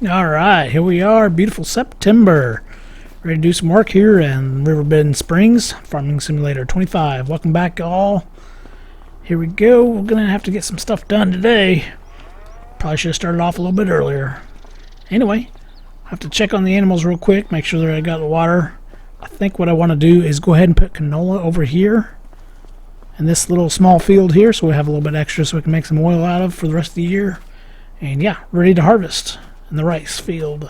All right, here we are, beautiful September. Ready to do some work here in RiverBend Springs, Farming Simulator 25. Welcome back, all. Here we go. We're going to have to get some stuff done today. Probably should have started off a little bit earlier. Anyway, I have to check on the animals real quick, make sure that I got the water. I think what I want to do is go ahead and put canola over here in this little small field here, so we have a little bit extra so we can make some oil out of for the rest of the year. And yeah, ready to harvest in the rice field.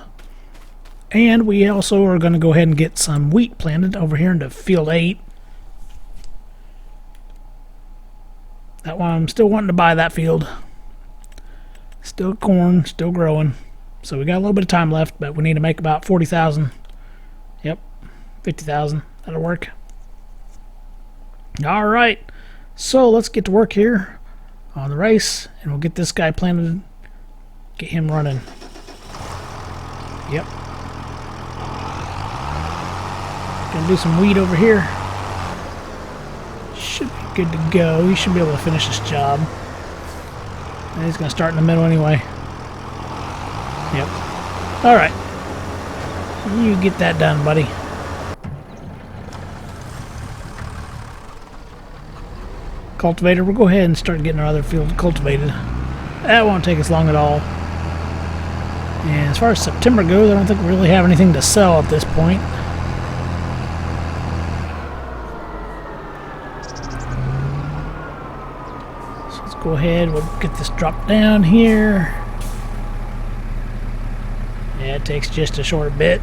And we also are going to go ahead and get some wheat planted over here into field 8. That one, I'm still wanting to buy that field. Still corn, still growing. So we got a little bit of time left, but we need to make about 40,000. Yep, 50,000. That'll work. All right, so let's get to work here on the rice, and we'll get this guy planted, get him running. Yep. Gonna do some weed over here. Should be good to go. He should be able to finish this job. And he's gonna start in the middle anyway. Yep. Alright. You get that done, buddy. Cultivator, we'll go ahead and start getting our other field cultivated. That won't take us long at all. And as far as September goes, I don't think we really have anything to sell at this point. So let's go ahead, we'll get this dropped down here. Yeah, it takes just a short bit.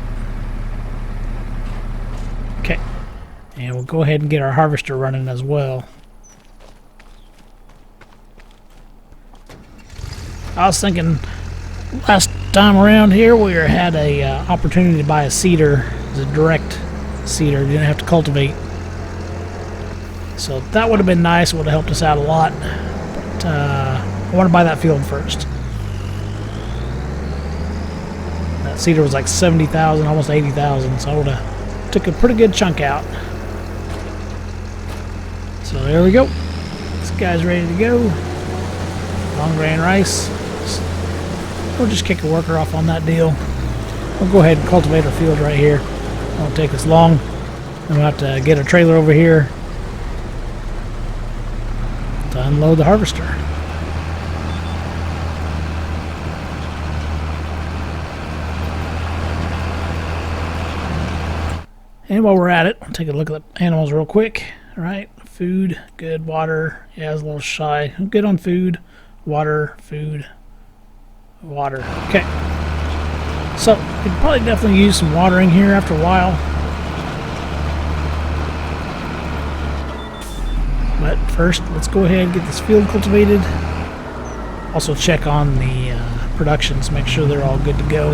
Okay. And we'll go ahead and get our harvester running as well. I was thinking last time around here we had a opportunity to buy a seeder. It was a direct seeder. You didn't have to cultivate. So that would have been nice. It would have helped us out a lot. But I want to buy that field first. That seeder was like 70,000, almost 80,000. So I would have took a pretty good chunk out. So there we go. This guy's ready to go. Long grain rice. We'll just kick a worker off on that deal. We'll go ahead and cultivate our field right here. It won't take us long. Then we'll have to get a trailer over here to unload the harvester. And while we're at it, I'll take a look at the animals real quick. All right, food, good. Water, yeah, I was a little shy. I'm good on food, water, food. Water. Okay. So, we could probably definitely use some watering here after a while. But first, let's go ahead and get this field cultivated. Also check on the productions, make sure they're all good to go.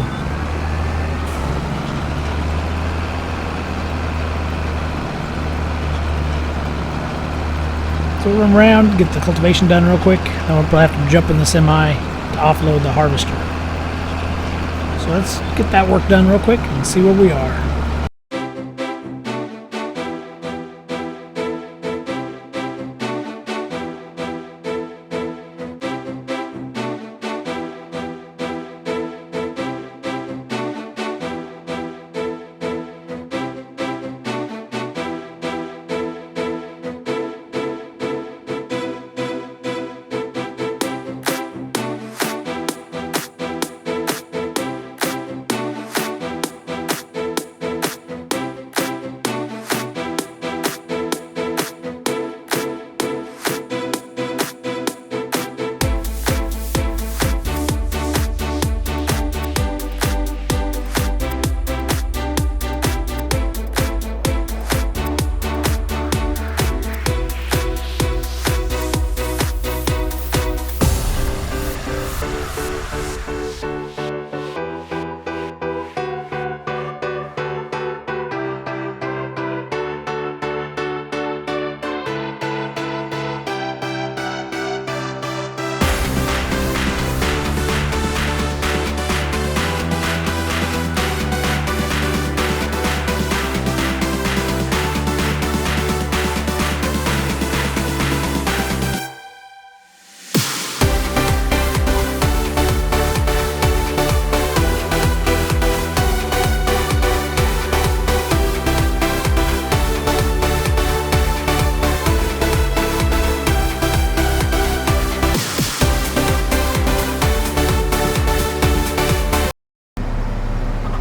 So we'll run around, get the cultivation done real quick. Then we'll probably have to jump in the semi to offload the harvester. So let's get that work done real quick and see where we are.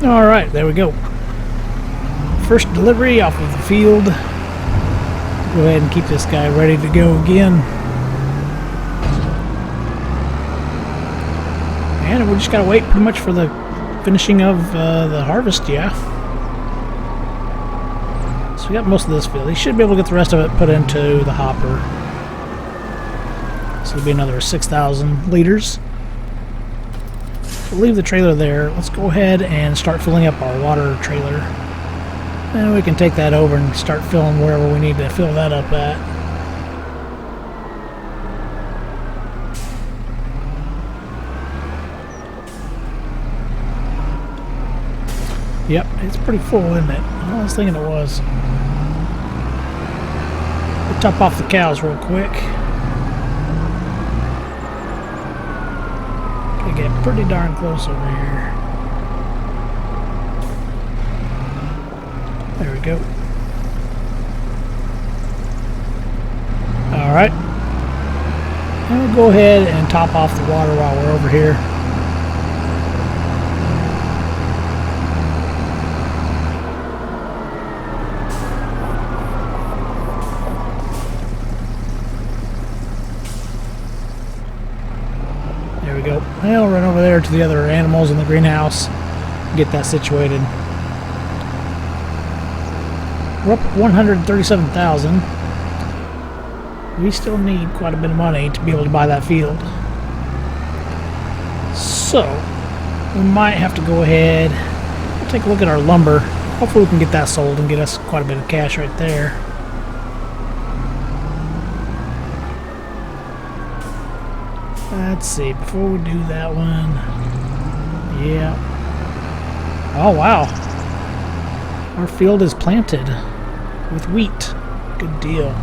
Alright, there we go. First delivery off of the field. Go ahead and keep this guy ready to go again. And we just gotta wait pretty much for the finishing of the harvest, yeah. So we got most of this field. He should be able to get the rest of it put into the hopper. So it'll be another 6,000 liters. We'll leave the trailer there. Let's go ahead and start filling up our water trailer. And we can take that over and start filling wherever we need to fill that up at. Yep, it's pretty full, isn't it? I was thinking it was. We'll top off the cows real quick. Gotta get pretty darn close over here. There we go. Alright. And we'll go ahead and top off the water while we're over here. There we go. I'll run over there to the other animals in the greenhouse. Get that situated. We're up at 137,000. We still need quite a bit of money to be able to buy that field. So, we might have to go ahead and take a look at our lumber. Hopefully we can get that sold and get us quite a bit of cash right there. Let's see, before we do that one... Yeah. Oh, wow. Our field is planted with wheat. Good deal.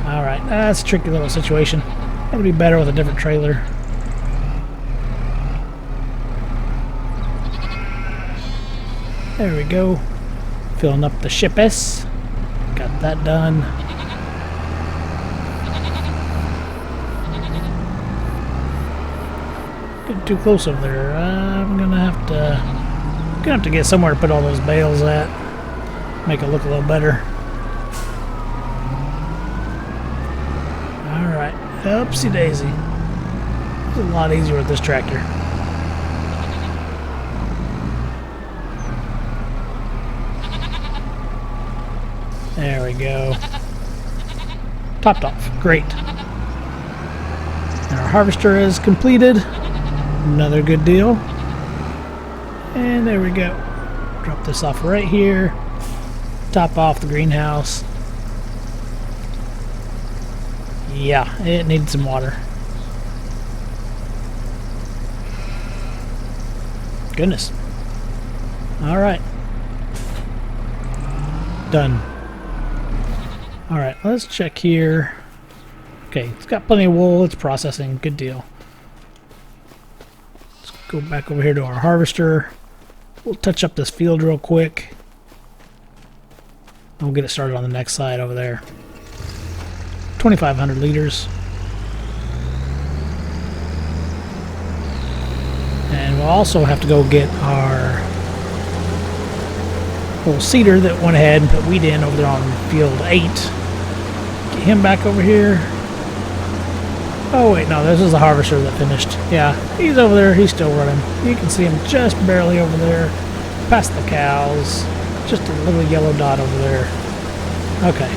Alright, that's a tricky little situation. It'll be better with a different trailer. There we go. Filling up the ship S. Got that done. Getting too close over there. I'm gonna have to get somewhere to put all those bales at. Make it look a little better. Alright. Oopsie daisy. It's a lot easier with this tractor. There we go. Topped off. Great. And our harvester is completed. Another good deal. And there we go. Drop this off right here. Top off the greenhouse. Yeah, it needs some water. Goodness. Alright. Done. Alright, let's check here. Okay, it's got plenty of wool. It's processing. Good deal. Let's go back over here to our harvester. We'll touch up this field real quick. And we'll get it started on the next side over there. 2,500 liters. And we'll also have to go get our little seeder that went ahead and put wheat in over there on field 8. Get him back over here. Oh wait, no, this is the harvester that finished. Yeah, he's over there, he's still running. You can see him just barely over there, past the cows. Just a little yellow dot over there. Okay.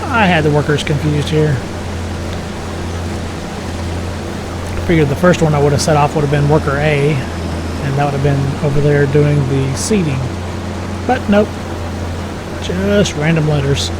I had the workers confused here. Figured the first one I would have set off would have been worker A, and that would have been over there doing the seeding. But nope. Just random letters.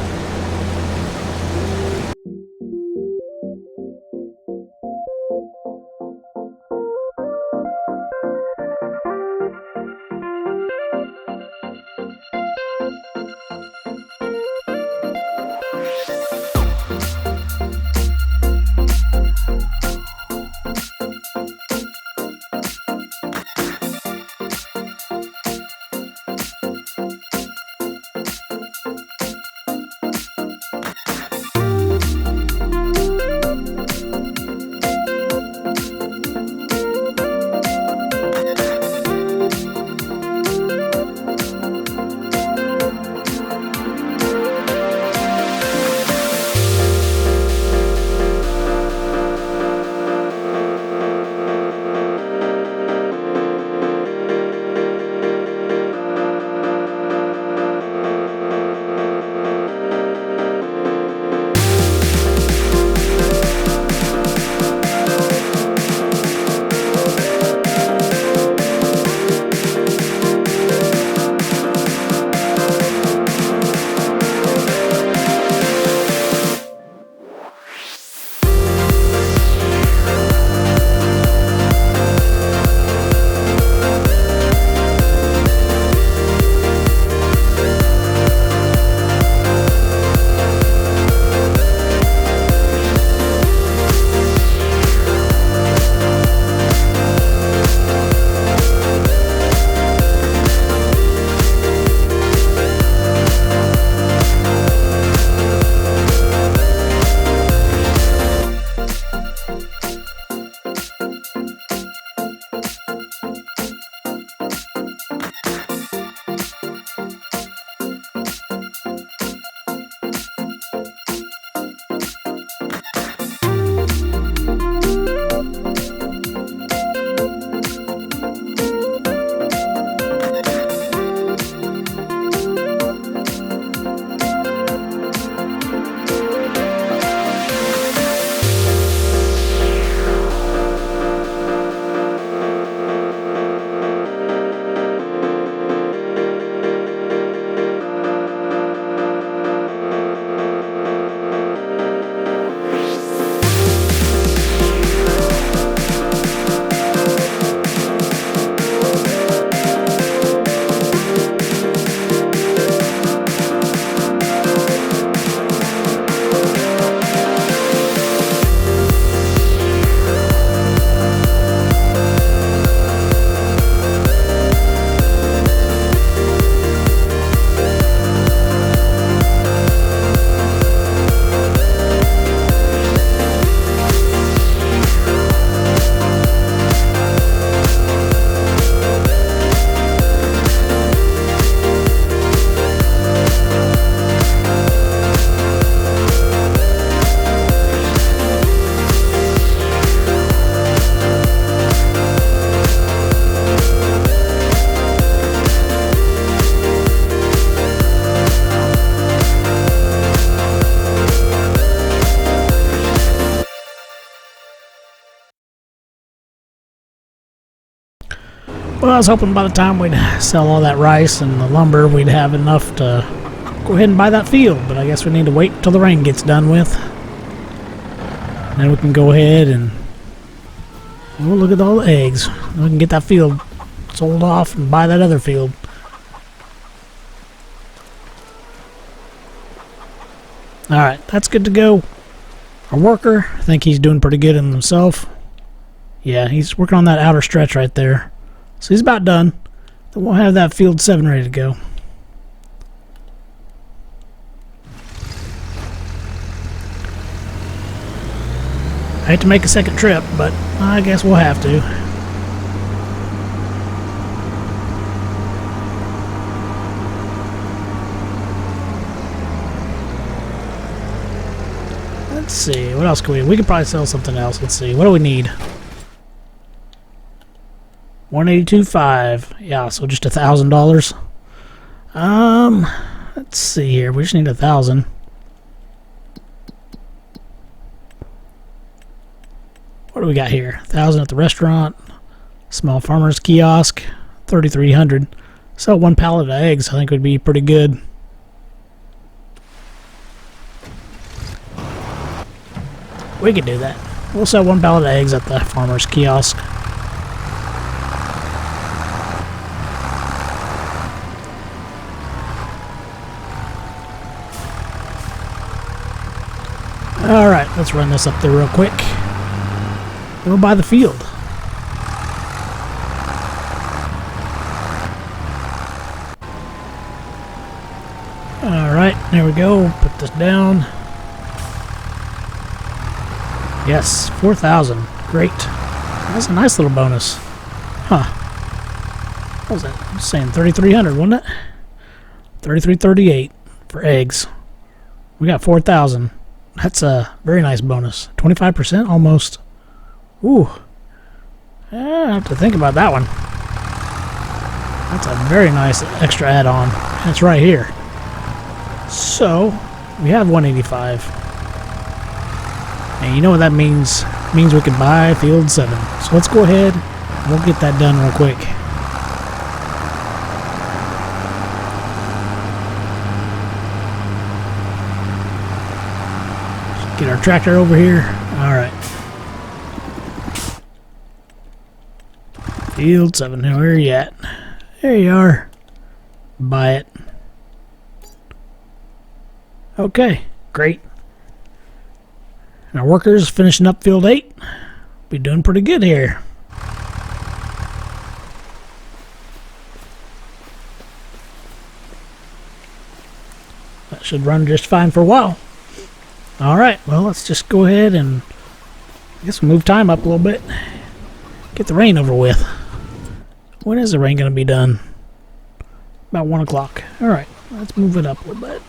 Well, I was hoping by the time we'd sell all that rice and the lumber, we'd have enough to go ahead and buy that field, but I guess we need to wait until the rain gets done with. Then we can go ahead and look at all the eggs. We can get that field sold off and buy that other field. Alright, that's good to go. Our worker, I think he's doing pretty good in himself. Yeah, he's working on that outer stretch right there. So he's about done. Then we'll have that field 7 ready to go. I hate to make a second trip, but I guess we'll have to. Let's see, what else can we could probably sell something else. Let's see, what do we need? 182.5. Yeah, so just $1,000. Let's see here. We just need 1,000. What do we got here? 1,000 at the restaurant. Small farmer's kiosk. 3,300. Sell 1 pallet of eggs. I think would be pretty good. We could do that. We'll sell 1 pallet of eggs at the farmer's kiosk. Alright, let's run this up there real quick. We'll buy the field. Alright, there we go. Put this down. Yes, 4,000. Great. That's a nice little bonus. Huh. What was that? I was saying 3,300, wasn't it? 3,338 for eggs. We got 4,000. That's a very nice bonus. 25% almost. Ooh. I have to think about that one. That's a very nice extra add-on. That's right here. So, we have 185. And you know what that means? It means we can buy field 7. So let's go ahead and we'll get that done real quick. Get our tractor over here. Alright. Field 7. Where are you at? There you are. Buy it. Okay. Great. And our workers finishing up field 8. Be doing pretty good here. That should run just fine for a while. Alright, well, let's just go ahead and I guess we'll move time up a little bit. Get the rain over with. When is the rain going to be done? About 1 o'clock. Alright, let's move it up a little bit.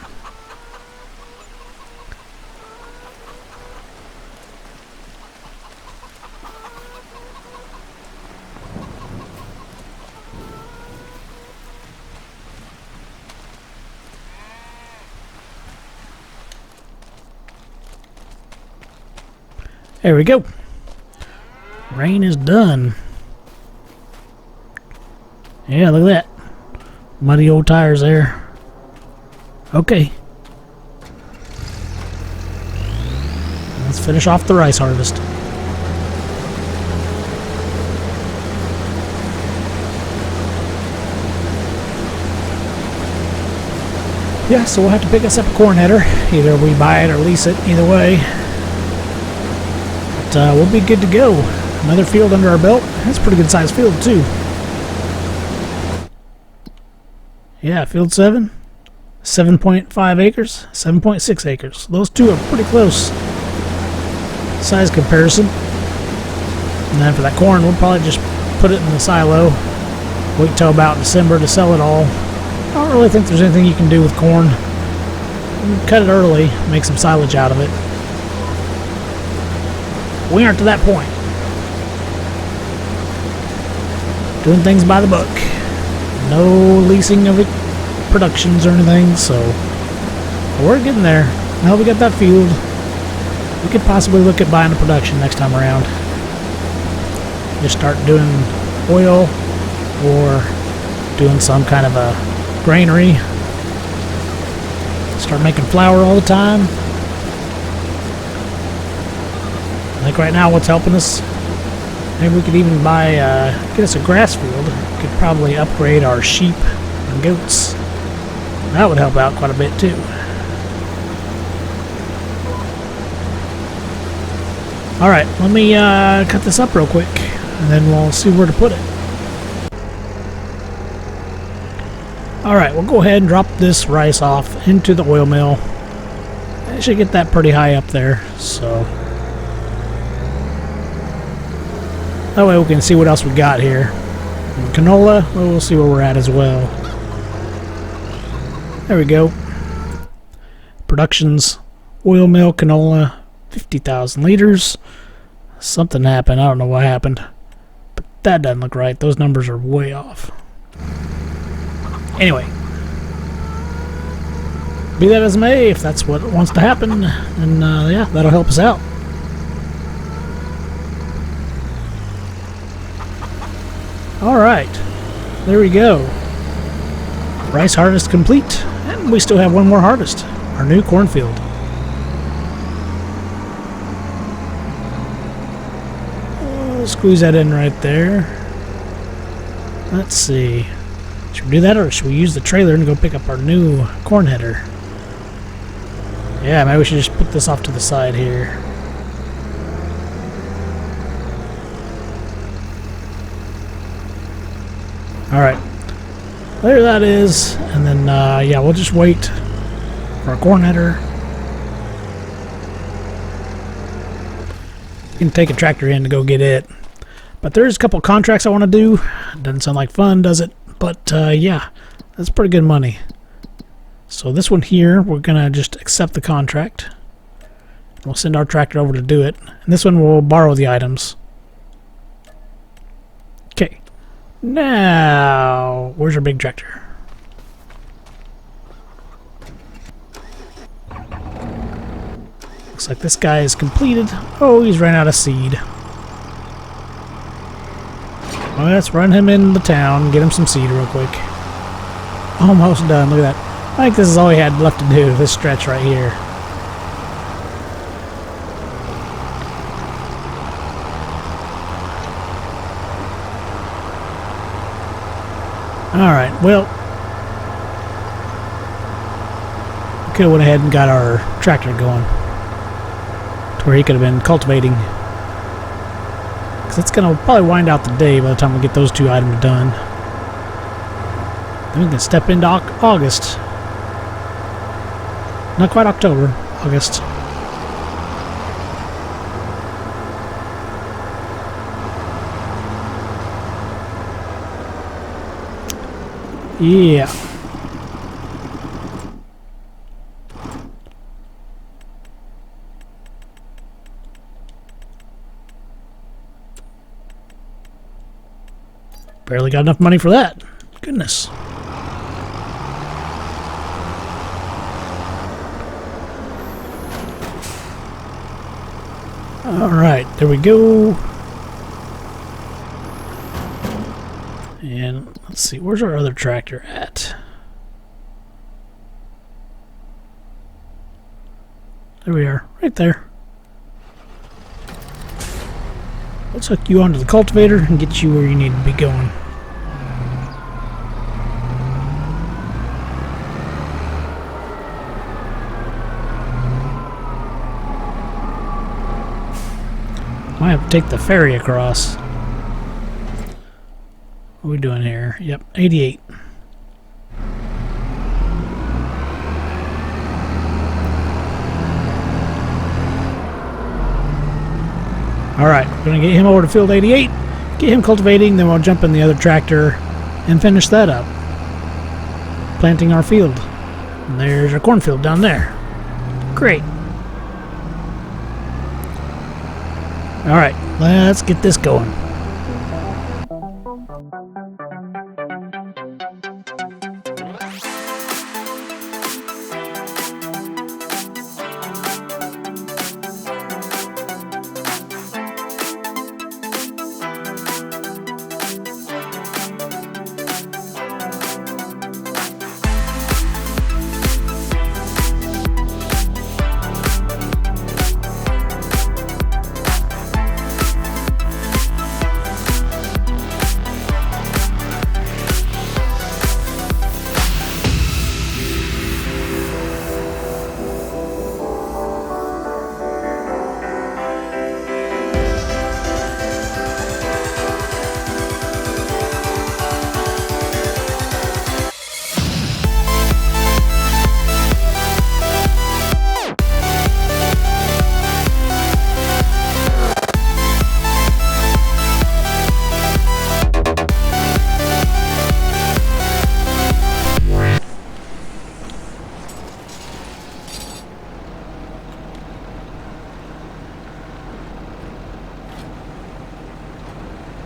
There we go. Rain is done. Yeah, look at that. Muddy old tires there. Okay. Let's finish off the rice harvest. Yeah, so we'll have to pick us up a corn header. Either we buy it or lease it. Either way. We'll be good to go. Another field under our belt. That's a pretty good sized field too. Yeah, field 7. 7.5 acres, 7.6 acres. Those two are pretty close. Size comparison. And then for that corn, we'll probably just put it in the silo. Wait till about December to sell it all. I don't really think there's anything you can do with corn. You can cut it early, make some silage out of it. We aren't to that point. Doing things by the book. No leasing of it, productions or anything, so we're getting there. Now we got that field. We could possibly look at buying a production next time around. Just start doing oil, or doing some kind of a granary. Start making flour all the time. I think right now what's helping us, maybe we could even get us a grass field. We could probably upgrade our sheep and goats. That would help out quite a bit too. Alright, let me cut this up real quick, and then we'll see where to put it. Alright, we'll go ahead and drop this rice off into the oil mill. I should get that pretty high up there, so that way we can see what else we got here. And canola, well, we'll see where we're at as well. There we go. Productions, oil mill, canola, 50,000 liters. Something happened. I don't know what happened. But that doesn't look right. Those numbers are way off. Anyway. Be that as may, if that's what wants to happen, then yeah, that'll help us out. Alright. There we go. Rice harvest complete. And we still have one more harvest. Our new cornfield. Squeeze that in right there. Let's see. Should we do that, or should we use the trailer and go pick up our new corn header? Yeah, maybe we should just put this off to the side here. Alright. There that is. And then, yeah, we'll just wait for our corn header. Can take a tractor in to go get it, but there's a couple contracts I want to do. Doesn't sound like fun, does it? But yeah, that's pretty good money. So this one here, we're gonna just accept the contract. We'll send our tractor over to do it, and this one we'll borrow the items. Okay, now where's our big tractor? Looks like this guy is completed. Oh, he's ran out of seed. Well, let's run him in the town, get him some seed real quick. Almost done, look at that. I think this is all he had left to do, this stretch right here. Alright, well, we could have went ahead and got our tractor going, where he could have been cultivating, because it's going to probably wind out the day by the time we get those two items done. Then we can step into August. Not quite October, August. Yeah. Barely got enough money for that. Goodness. Alright, there we go. And let's see, where's our other tractor at? There we are, right there. Let's hook you onto the cultivator and get you where you need to be going. Might have to take the ferry across. What are we doing here? Yep, 88. Alright, we're going to get him over to field 88, get him cultivating, then we'll jump in the other tractor and finish that up. Planting our field. And there's our cornfield down there. Great. Alright, let's get this going.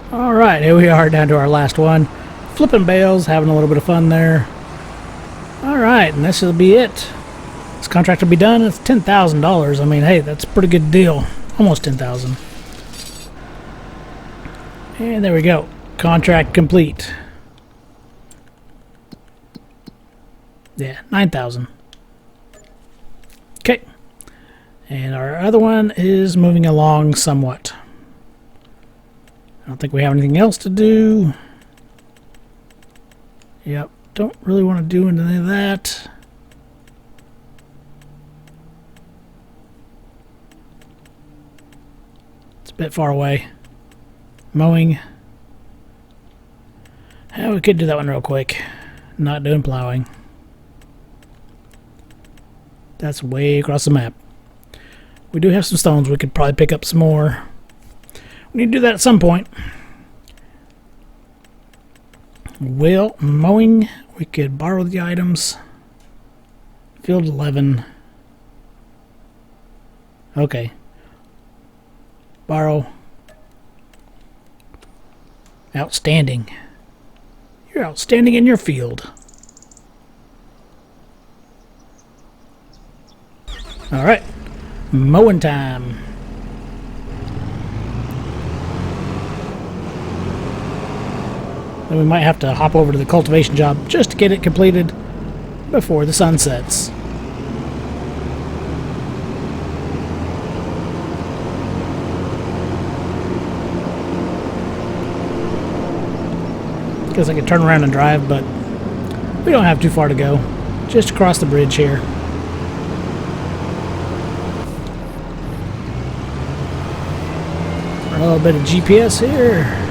Alright, here we are down to our last one. Flipping bales, having a little bit of fun there. Alright, and this will be it. This contract will be done. It's $10,000. I mean, hey, that's a pretty good deal. Almost $10,000. And there we go. Contract complete. Yeah, $9,000. Okay. And our other one is moving along somewhat. I don't think we have anything else to do. Yep, don't really want to do any of that. It's a bit far away. Mowing. Yeah, we could do that one real quick. Not doing plowing. That's way across the map. We do have some stones. We could probably pick up some more. We need to do that at some point. Well, mowing, we could borrow the items. Field 11. Okay. Borrow. Outstanding. You're outstanding in your field. Alright. Mowing time. Then we might have to hop over to the cultivation job just to get it completed before the sun sets. Guess I could turn around and drive, but we don't have too far to go. Just across the bridge here. A little bit of GPS here.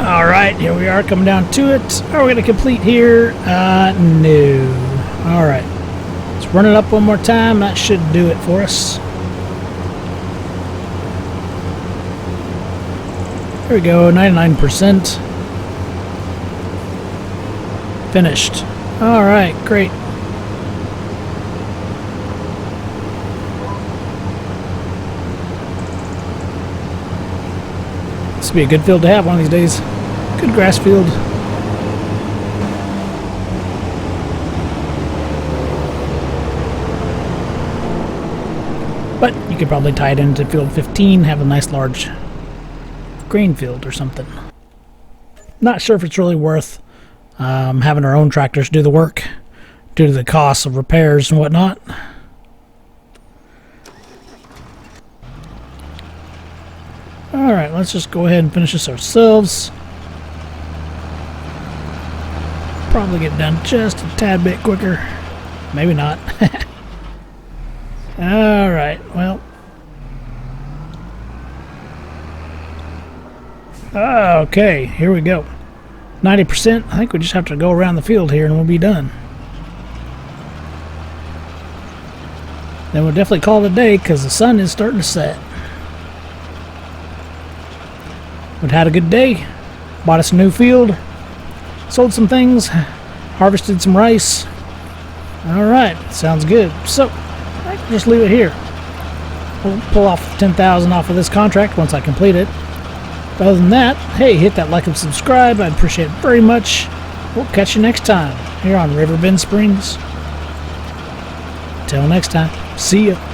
Alright, here we are coming down to it. Are we going to complete here? No. Alright. Let's run it up one more time. That should do it for us. There we go, 99%. Finished. Alright, great. This would be a good field to have one of these days. Good grass field. could probably tie it into field 15, have a nice large grain field or something. Not sure if it's really worth having our own tractors do the work due to the cost of repairs and whatnot. Alright, let's just go ahead and finish this ourselves. Probably get done just a tad bit quicker. Maybe not. Alright, well. Okay, here we go. 90%. I think we just have to go around the field here and we'll be done. Then we'll definitely call it a day because the sun is starting to set. We've had a good day. Bought us a new field. Sold some things. Harvested some rice. Alright, sounds good. So, I can just leave it here. We'll pull off 10,000 off of this contract once I complete it. But other than that, hey, hit that like and subscribe. I'd appreciate it very much. We'll catch you next time here on RiverBend Springs. Till next time, see ya.